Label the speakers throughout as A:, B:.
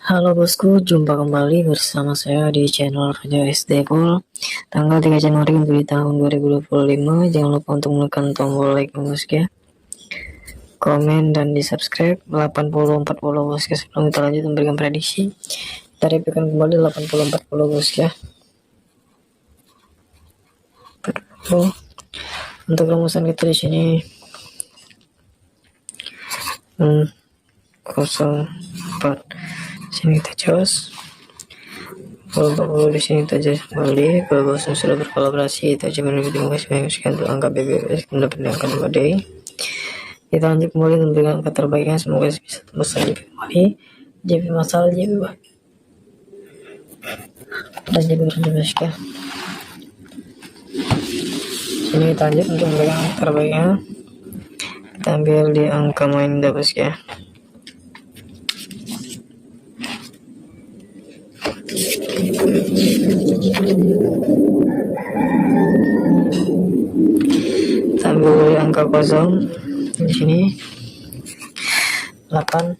A: Halo bosku, jumpa kembali bersama saya di channel Raja SD Full. Tanggal 3 Januari di tahun 2025. Jangan lupa untuk menekan tombol like bosku ya, komen dan di subscribe 80-40 bosku ya. Sebelum kita lanjut memberikan prediksi, kita replikakan kembali 80-40 bosku ya. Untuk rumusan kita di sini 04. Sini kita jos. Kalau di sini kita jos kembali. Kalau bosnya sudah berkolaborasi, kita coba lebih mengasihkan untuk angka BBS mendapat angka 2D. Kita lanjut kembali memberikan angka terbaiknya, semoga bisa tembus lagi kembali. JP masalah JP dan JP berbeda. Sini kita lanjut untuk memberikan angka terbaiknya. Kita ambil di angka main dapat ya. Kita ambil angka kosong di sini 8,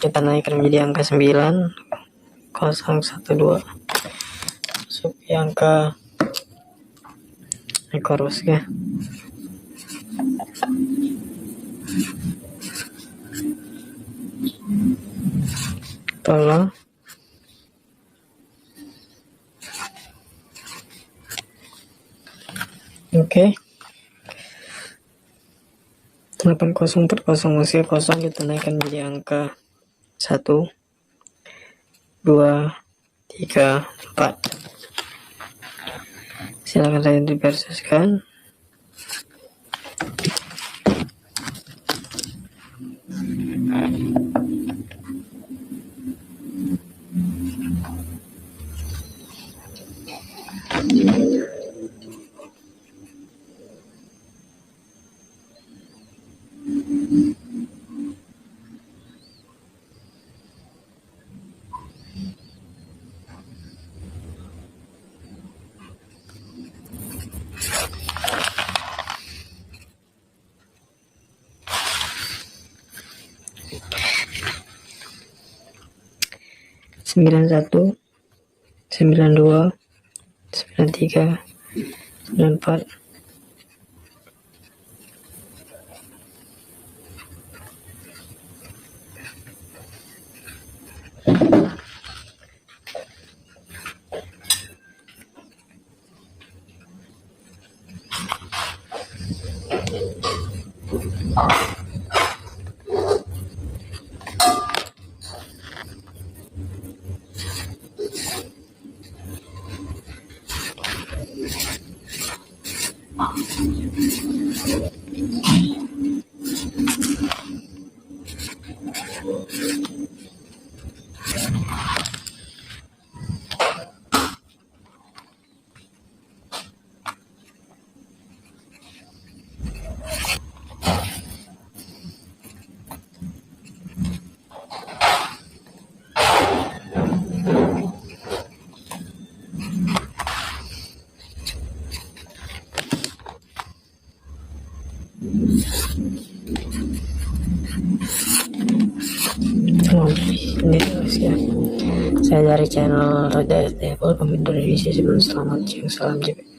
A: kita naikkan menjadi angka 9 012 masuk di angka ekor ya. Tolong oke. 8040 masih kosong, kita naikkan menjadi angka 1 2 3 4. Silakan saya diversikan. Sembilan 1 9 2 9 3 9 4. Ini ya. Saya dari channel Raja SD Full, pemimpin revisi sebelum selamat siang, salam JP.